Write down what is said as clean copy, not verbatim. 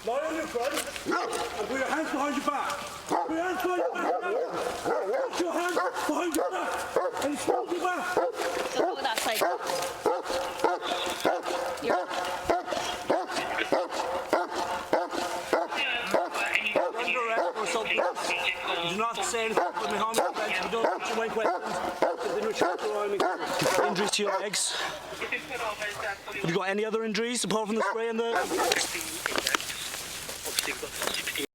Lie on your front and put your hands behind your back. Put your hands behind your back. Put your hands behind your back and smoke your back. Don't look at that side. You do not have to say anything, put me harm in you don't answer my questions. Injuries to your legs. Have you got any other injuries apart from the spray and the...